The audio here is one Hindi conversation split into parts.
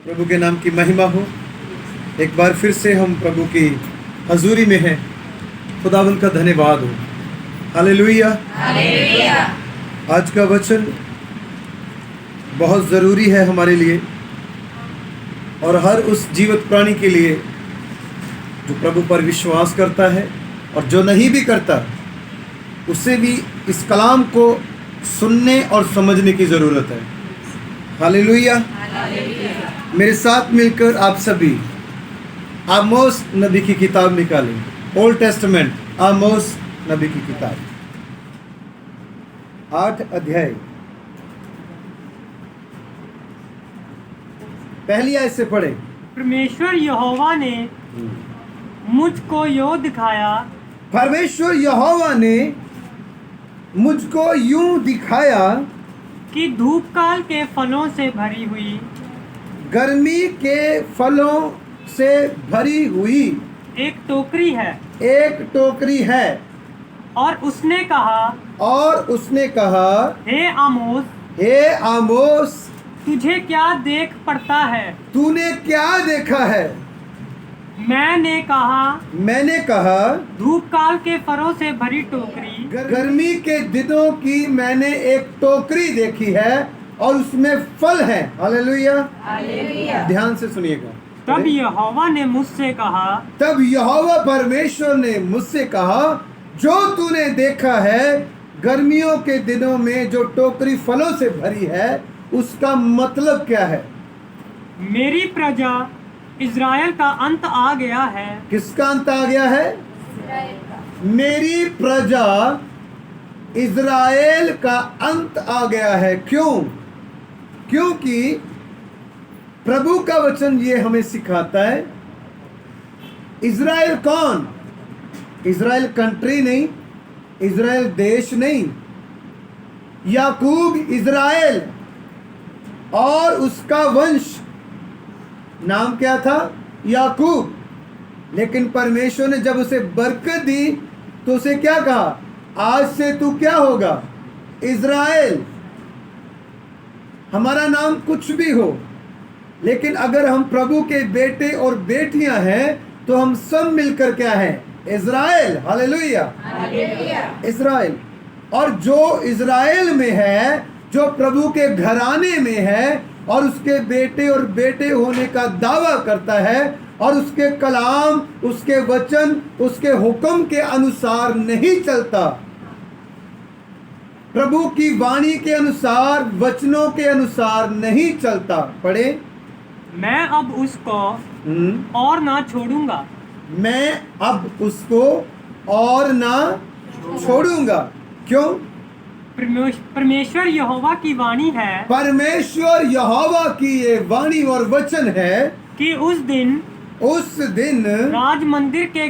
प्रभु के नाम की महिमा हो। एक बार फिर से हम प्रभु की हजूरी में हैं। खुदावंद का धन्यवाद हो। हालेलुया। हालेलुया। आज का वचन बहुत ज़रूरी है हमारे लिए और हर उस जीवित प्राणी के लिए जो प्रभु पर विश्वास करता है और जो नहीं भी करता उसे भी इस कलाम को सुनने और समझने की ज़रूरत है। हालेलुया। मेरे साथ मिलकर आप सभी आमोस नबी की किताब निकालें। ओल्ड टेस्टामेंट, आमोस नबी की किताब 8 अध्याय पहली आयत से पढ़े। परमेश्वर यहोवा ने मुझको यो दिखाया परमेश्वर यहोवा ने मुझको यूं दिखाया कि धूप काल के फलों से भरी हुई गर्मी के फलों से भरी हुई एक टोकरी है। एक टोकरी है। और उसने कहा, हे आमोस, हे आमोस, तुझे क्या देख पड़ता है? तूने क्या देखा है? मैंने कहा, धूप काल के फलों से भरी टोकरी। गर्मी के दिनों की मैंने एक टोकरी देखी है और उसमें फल है। हालेलुया। हालेलुया। ध्यान से सुनिएगा। तब यहोवा ने मुझसे कहा, तब यहोवा परमेश्वर ने मुझसे कहा, जो तूने देखा है गर्मियों के दिनों में जो टोकरी फलों से भरी है उसका मतलब क्या है? मेरी प्रजा इज़राइल का अंत आ गया है। किसका अंत आ गया है? मेरी प्रजा इज़राइल का अंत आ गया है। क्यों? क्योंकि प्रभु का वचन ये हमें सिखाता है। इज़राइल कौन? इज़राइल कंट्री नहीं, इज़राइल देश नहीं। याकूब इज़राइल और उसका वंश नाम क्या था? याकूब। लेकिन परमेश्वर ने जब उसे बरकत दी तो उसे क्या कहा? आज से तू क्या होगा? इज़राइल। हमारा नाम कुछ भी हो, लेकिन अगर हम प्रभु के बेटे और बेटियां हैं तो हम सब मिलकर क्या हैं? इज़राइल। हालेलुया। इज़राइल। और जो इज़राइल में है, जो प्रभु के घराने में है और उसके बेटे और बेटे होने का दावा करता है और उसके कलाम, उसके वचन, उसके हुक्म के अनुसार नहीं चलता, प्रभु की वाणी के अनुसार, वचनों के अनुसार नहीं चलता, पढ़े। मैं अब उसको और ना छोड़ूंगा। मैं अब उसको और ना छोड़ूंगा। क्यों? परमेश्वर यहोवा की वाणी है। परमेश्वर यहोवा की ये वाणी और वचन है कि उस दिन राज मंदिर के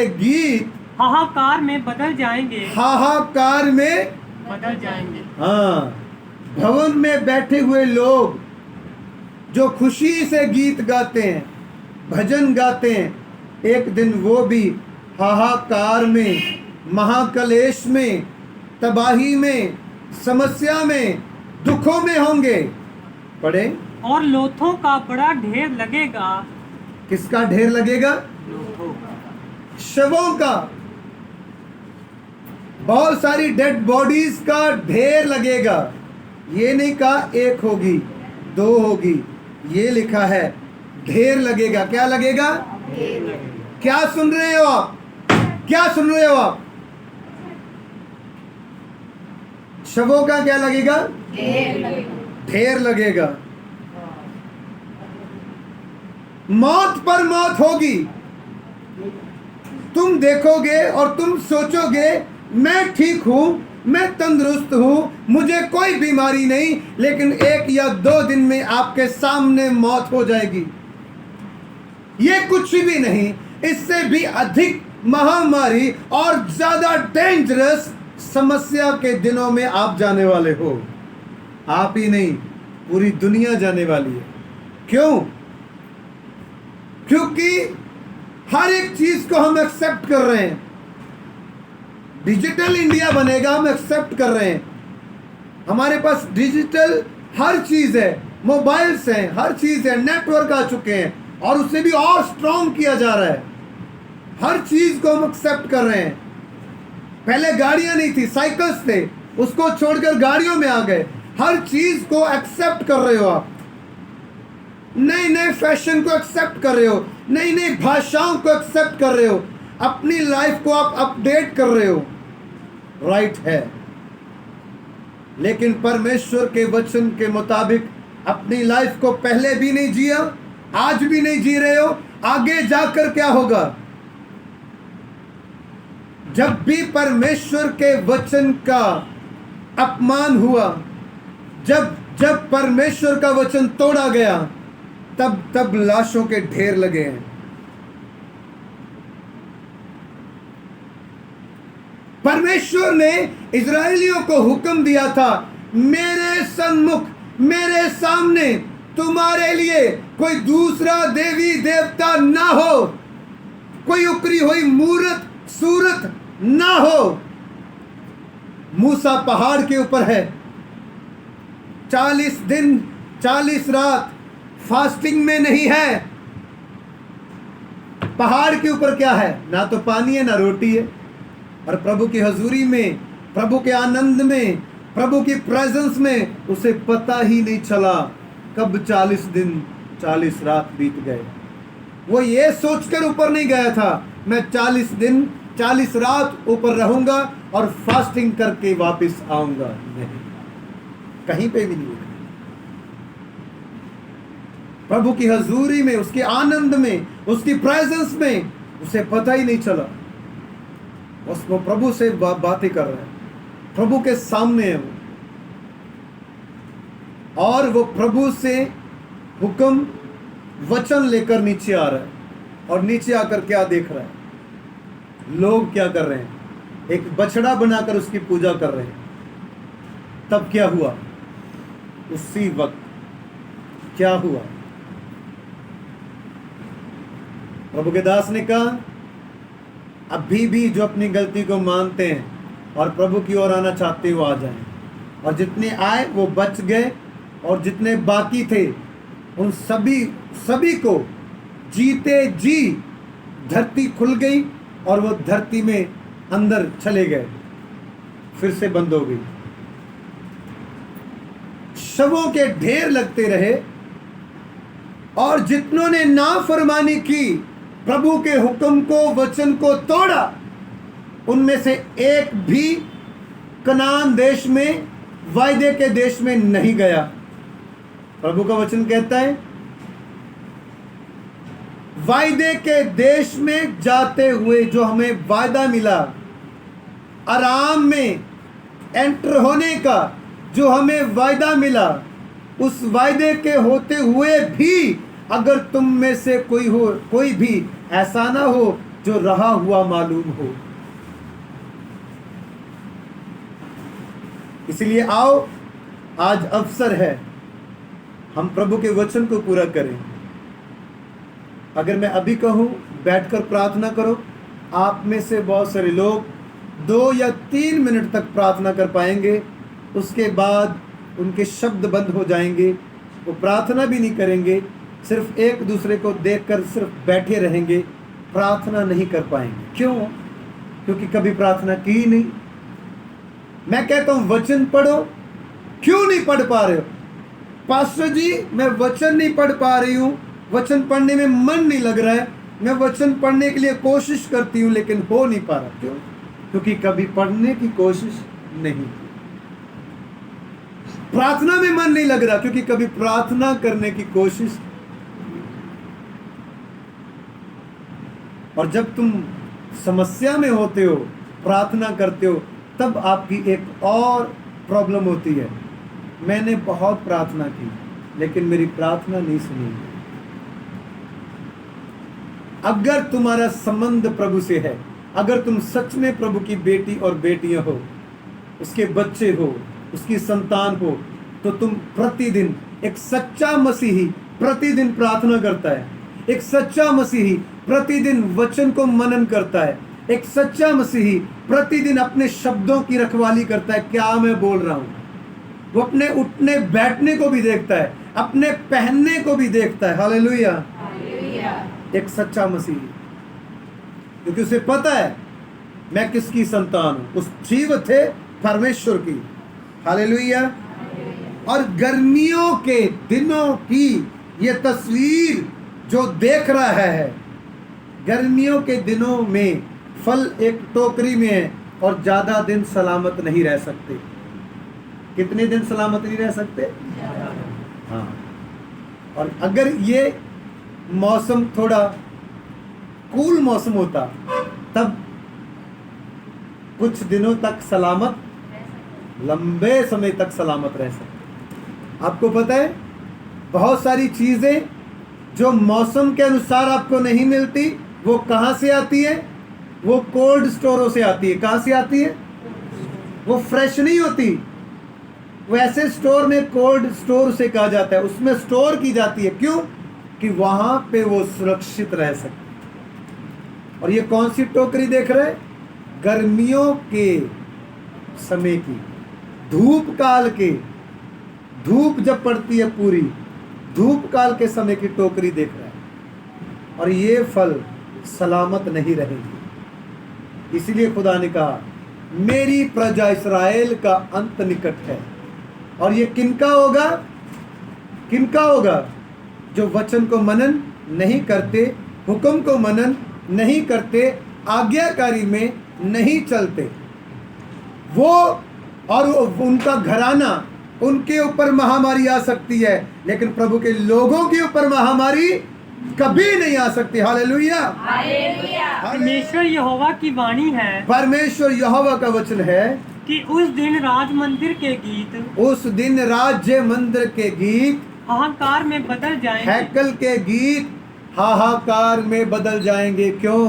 गीत हाहाकार में बदल जाएंगे। हाहाकार में बदल जाएंगे। हाँ, भवन में बैठे हुए लोग जो खुशी से गीत गाते हैं, भजन गाते हैं, एक दिन वो भी हाहाकार में, महाकलेश में, तबाही में, समस्या में, दुखों में होंगे। पढ़े। और लोथों का बड़ा ढेर लगेगा। किसका ढेर लगेगा? लोथों का। शवों का। बहुत सारी डेड बॉडीज का ढेर लगेगा। ये नहीं कहा एक होगी, 2 होगी, ये लिखा है ढेर लगेगा। क्या लगेगा? क्या सुन रहे हो आप? क्या सुन रहे हो आप? शवों का क्या लगेगा? ढेर लगेगा। मौत पर मौत होगी। तुम देखोगे और तुम सोचोगे मैं ठीक हूं, मैं तंदुरुस्त हूं, मुझे कोई बीमारी नहीं, लेकिन 1 या 2 दिन में आपके सामने मौत हो जाएगी। ये कुछ भी नहीं, इससे भी अधिक महामारी और ज्यादा डेंजरस समस्या के दिनों में आप जाने वाले हो। आप ही नहीं, पूरी दुनिया जाने वाली है। क्यों? क्योंकि हर एक चीज को हम एक्सेप्ट कर रहे हैं। डिजिटल इंडिया बनेगा, हम एक्सेप्ट कर रहे हैं। हमारे पास डिजिटल हर चीज है, मोबाइल्स हैं, हर चीज है, नेटवर्क आ चुके हैं, और उससे भी और स्ट्रॉन्ग किया जा रहा है। हर चीज को हम एक्सेप्ट कर रहे हैं। पहले गाड़ियां नहीं थी, साइकिल्स थे, उसको छोड़कर गाड़ियों में आ गए। हर चीज को एक्सेप्ट कर रहे हो आप, नए नए फैशन को एक्सेप्ट कर रहे हो, नई नई भाषाओं को एक्सेप्ट कर रहे हो, अपनी लाइफ को आप अपडेट कर रहे हो। राइट है, लेकिन परमेश्वर के वचन के मुताबिक अपनी लाइफ को पहले भी नहीं जिया, आज भी नहीं जी रहे हो, आगे जाकर क्या होगा? जब भी परमेश्वर के वचन का अपमान हुआ, जब परमेश्वर का वचन तोड़ा गया, तब लाशों के ढेर लगे हैं। परमेश्वर ने इजरायलियों को हुक्म दिया था, मेरे सन्मुख, मेरे सामने तुम्हारे लिए कोई दूसरा देवी देवता ना हो, कोई उकरी हुई मूर्त सूरत ना हो। मूसा पहाड़ के ऊपर है, 40 दिन 40 रात फास्टिंग में नहीं है। पहाड़ के ऊपर क्या है? ना तो पानी है, ना रोटी है, और प्रभु की हजूरी में, प्रभु के आनंद में, प्रभु की प्रेजेंस में उसे पता ही नहीं चला कब 40 दिन 40 रात बीत गए। वो ये सोचकर ऊपर नहीं गया था, मैं 40 दिन 40 रात ऊपर रहूंगा और फास्टिंग करके वापस आऊंगा। नहीं, कहीं पे भी नहीं। प्रभु की हजूरी में, उसके आनंद में, उसकी प्रेजेंस में उसे पता ही नहीं चला। वो प्रभु से बातें कर रहा है, प्रभु के सामने है वो, और वो प्रभु से हुक्म वचन लेकर नीचे आ रहा है, और नीचे आकर क्या देख रहा है? लोग क्या कर रहे हैं? एक बछड़ा बनाकर उसकी पूजा कर रहे हैं। तब क्या हुआ? उसी वक्त क्या हुआ? प्रभु के दास ने कहा, अभी भी जो अपनी गलती को मानते हैं और प्रभु की ओर आना चाहते हो आ जाएं। और जितने आए वो बच गए, और जितने बाकी थे उन सभी को जीते जी धरती खुल गई, और वो धरती में अंदर चले गए, फिर से बंद हो गई। शवों के ढेर लगते रहे, और जितनों ने नाफरमानी की, प्रभु के हुक्म को, वचन को तोड़ा, उनमें से एक भी कनान देश में, वायदे के देश में नहीं गया। प्रभु का वचन कहता है, वायदे के देश में जाते हुए जो हमें वायदा मिला, आराम में एंटर होने का जो हमें वायदा मिला, उस वायदे के होते हुए भी अगर तुम में से कोई भी ऐसा ना हो जो रहा हुआ मालूम हो। इसलिए आओ, आज अवसर है हम प्रभु के वचन को पूरा करें। अगर मैं अभी कहूं बैठकर प्रार्थना करो, आप में से बहुत सारे लोग 2 या 3 मिनट तक प्रार्थना कर पाएंगे, उसके बाद उनके शब्द बंद हो जाएंगे, वो प्रार्थना भी नहीं करेंगे, सिर्फ एक दूसरे को देखकर सिर्फ बैठे रहेंगे, प्रार्थना नहीं कर पाएंगे। क्यों? क्योंकि कभी प्रार्थना की ही नहीं। मैं कहता हूं वचन पढ़ो, क्यों नहीं पढ़ पा रहे हो? पास्टर जी मैं वचन नहीं पढ़ पा रही हूँ, वचन पढ़ने में मन नहीं लग रहा है, मैं वचन पढ़ने के लिए कोशिश करती हूँ लेकिन हो नहीं पा रहा। क्यों? क्योंकि कभी पढ़ने की कोशिश नहीं, प्रार्थना में मन नहीं लग रहा क्योंकि कभी प्रार्थना करने की कोशिश। और जब तुम समस्या में होते हो, प्रार्थना करते हो, तब आपकी एक और प्रॉब्लम होती है, मैंने बहुत प्रार्थना की लेकिन मेरी प्रार्थना नहीं सुनी। अगर तुम्हारा संबंध प्रभु से है, अगर तुम सच में प्रभु की बेटी और बेटियां हो, उसके बच्चे हो, उसकी संतान हो, तो तुम प्रतिदिन, एक सच्चा मसीही प्रतिदिन प्रार्थना करता है, एक सच्चा मसीही प्रतिदिन वचन को मनन करता है, एक सच्चा मसीही प्रतिदिन अपने शब्दों की रखवाली करता है, क्या मैं बोल रहा हूं। वो अपने उठने बैठने को भी देखता है, अपने पहनने को भी देखता है। हालेलुया। हालेलुया। एक सच्चा मसीह, क्योंकि उसे पता है मैं किसकी संतान हूं। उस जीवित है परमेश्वर की। हालेलुया। और गर्मियों के दिनों की ये तस्वीर जो देख रहा है, गर्मियों के दिनों में फल एक टोकरी में है और ज़्यादा दिन सलामत नहीं रह सकते। कितने दिन सलामत नहीं रह सकते? हाँ। और अगर ये मौसम थोड़ा कूल मौसम होता तब कुछ दिनों तक सलामत, लंबे समय तक सलामत रह सकते। आपको पता है बहुत सारी चीज़ें जो मौसम के अनुसार आपको नहीं मिलती, वो कहाँ से आती है? वो कोल्ड स्टोरों से आती है। कहाँ से आती है? वो फ्रेश नहीं होती। वैसे स्टोर में कोल्ड स्टोर से कहा जाता है, उसमें स्टोर की जाती है। क्यों? कि वहाँ पे वो सुरक्षित रह सके। और ये कौन सी टोकरी देख रहे? गर्मियों के समय की, धूप काल के, धूप जब पड़ती है पूरी, धूप काल के समय की टोकरी देख रहा है। और ये फल सलामत नहीं रहेंगे। इसीलिए खुदा ने कहा मेरी प्रजा इस्राएल का अंत निकट है। और ये किनका होगा? किनका होगा? जो वचन को मनन नहीं करते, हुक्म को मनन नहीं करते, आज्ञाकारी में नहीं चलते। वो और उनका घराना, उनके ऊपर महामारी आ सकती है, लेकिन प्रभु के लोगों के ऊपर महामारी कभी नहीं आ सकती। हालेलुया। हालेलुया। परमेश्वर यहोवा की वाणी है, परमेश्वर यहोवा का वचन है कि उस दिन राज मंदिर के गीत, उस दिन राज्य मंदिर के गीत हाहाकार में बदल जाएंगे। हैकल के गीत हाहाकार में बदल जाएंगे। क्यों?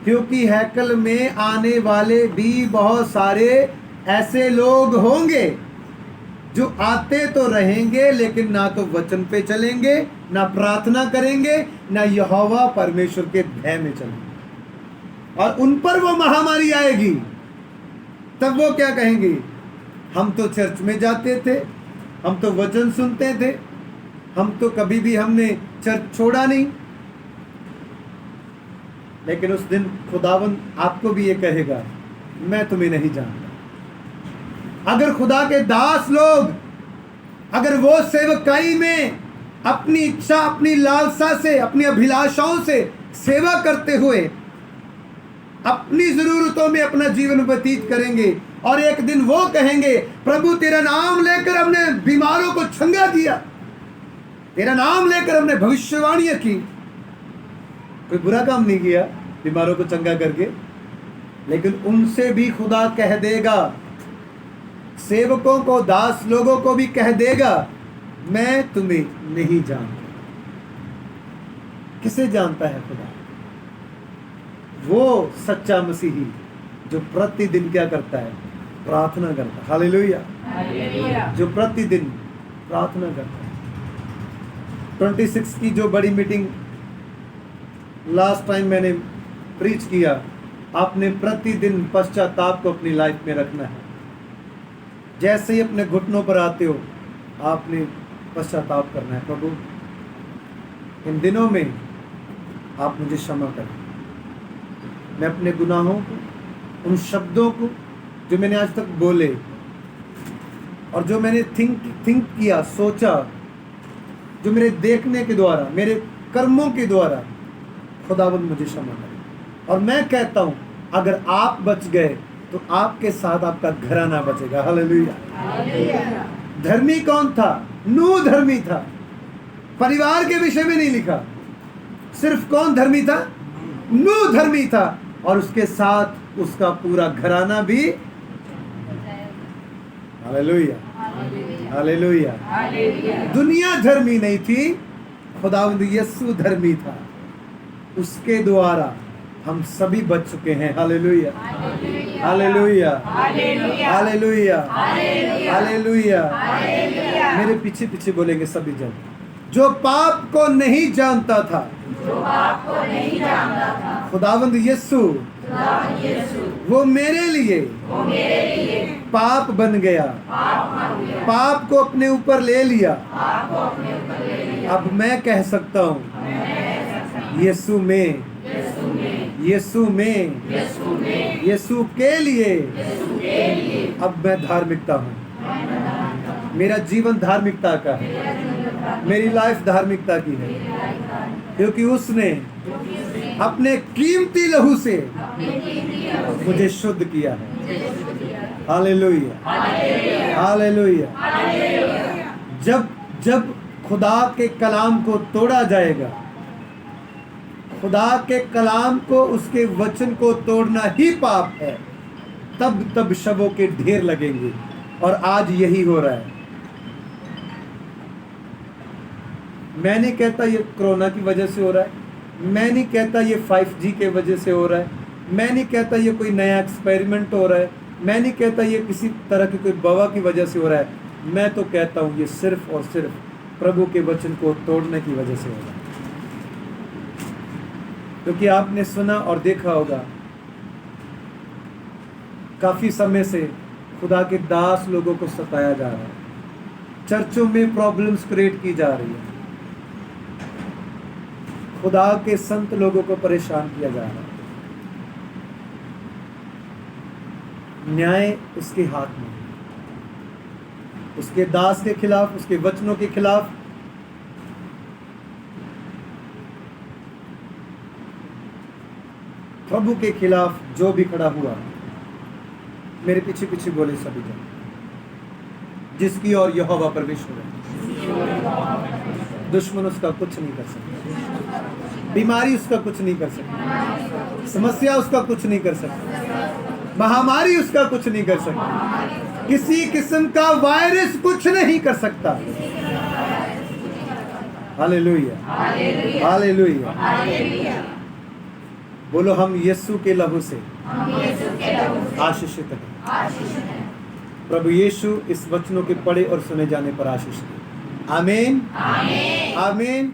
क्योंकि हैकल में आने वाले भी बहुत सारे ऐसे लोग होंगे जो आते तो रहेंगे, लेकिन ना तो वचन पे चलेंगे, ना प्रार्थना करेंगे, ना यहोवा परमेश्वर के भय में चलेंगे। और उन पर वो महामारी आएगी। तब वो क्या कहेंगे? हम तो चर्च में जाते थे, हम तो वचन सुनते थे, हम तो कभी भी हमने चर्च छोड़ा नहीं। लेकिन उस दिन खुदावंद आपको भी ये कहेगा मैं तुम्हें नहीं जानता। अगर खुदा के दास लोग, अगर वो सेवकाई में अपनी इच्छा, अपनी लालसा से, अपनी अभिलाषाओं से सेवा करते हुए अपनी जरूरतों में अपना जीवन व्यतीत करेंगे और एक दिन वो कहेंगे प्रभु तेरा नाम लेकर हमने बीमारों को चंगा किया, तेरा नाम लेकर हमने भविष्यवाणियां की। कोई बुरा काम नहीं किया बीमारों को चंगा करके, लेकिन उनसे भी खुदा कह देगा, सेवकों को, दास लोगों को भी कह देगा मैं तुम्हें नहीं जानता। किसे जानता है खुदा? वो सच्चा मसीही जो प्रतिदिन क्या करता है? प्रार्थना करता है। हालेलुया। हालेलुया। जो प्रतिदिन प्रार्थना करता है। 26 की जो बड़ी मीटिंग लास्ट टाइम मैंने प्रीच किया, आपने प्रतिदिन पश्चाताप को अपनी लाइफ में रखना है। जैसे ही अपने घुटनों पर आते हो आपने पश्चाताप करना है, प्रभु इन दिनों में आप मुझे क्षमा करें। मैं अपने गुनाहों को, उन शब्दों को जो मैंने आज तक बोले और जो मैंने थिंक किया, सोचा, जो मेरे देखने के द्वारा, मेरे कर्मों के द्वारा, खुदावंद मुझे क्षमा करें। और मैं कहता हूँ अगर आप बच गए तो आपके साथ आपका घराना बचेगा। हालेलुया। हालेलुया। धर्मी कौन था? नूह धर्मी था। परिवार के विषय में नहीं लिखा, सिर्फ कौन धर्मी था? नूह धर्मी था और उसके साथ उसका पूरा घराना भी। हालेलुया। हालेलुया। हालेलुया। दुनिया धर्मी नहीं थी, खुदावंद यीशु धर्मी था। उसके द्वारा हम सभी बच चुके हैं। Hallelujah. Hallelujah. Hallelujah. Hallelujah. Hallelujah. Hallelujah. Hallelujah. मेरे पीछे पीछे बोलेंगे सभी जन। जो पाप को नहीं जानता था, जो पाप को नहीं जानता था, खुदावंद यीशु वो मेरे लिए पाप बन गया, पाप को अपने ऊपर ले लिया। अब मैं कह सकता हूँ यीशु में, यीशु में, यीशु के लिए अब मैं धार्मिकता हूँ। मेरा जीवन धार्मिकता का है, मेरी लाइफ धार्मिकता की है, क्योंकि उसने अपने कीमती लहू से मुझे शुद्ध किया है। Hallelujah, hallelujah. जब जब खुदा के कलाम को तोड़ा जाएगा, खुदा के कलाम को, उसके वचन को तोड़ना ही पाप है, तब तब शवों के ढेर लगेंगे। और आज यही हो रहा है। मैं नहीं कहता ये कोरोना की वजह से हो रहा है, मैं नहीं कहता ये 5G के वजह से हो रहा है, मैं नहीं कहता ये कोई नया एक्सपेरिमेंट हो रहा है, मैं नहीं कहता ये किसी तरह की कोई दवा की वजह से हो रहा है। मैं तो कहता हूँ ये सिर्फ और सिर्फ प्रभु के वचन को तोड़ने की वजह से हो रहा है। क्योंकि आपने सुना और देखा होगा, काफी समय से खुदा के दास लोगों को सताया जा रहा है, चर्चों में प्रॉब्लम्स क्रिएट की जा रही है, खुदा के संत लोगों को परेशान किया जा रहा है। न्याय उसके हाथ में, उसके दास के खिलाफ, उसके वचनों के खिलाफ प्रभु के खिलाफ जो भी खड़ा हुआ, मेरे पीछे पीछे बोले सभी जन, जिसकी और यहोवा परमेश्वर है, दुश्मन उसका कुछ नहीं कर सकता, बीमारी उसका कुछ नहीं कर सकती, समस्या उसका कुछ नहीं कर सकती, महामारी उसका कुछ नहीं कर सकती, किसी किस्म का वायरस कुछ नहीं कर सकता। Hallelujah, hallelujah. बोलो, हम यीशु के लहू से आशीषित हैं। प्रभु यीशु इस वचनों के पढ़े और सुने जाने पर आशीष दे। आमीन, आमीन, आमीन।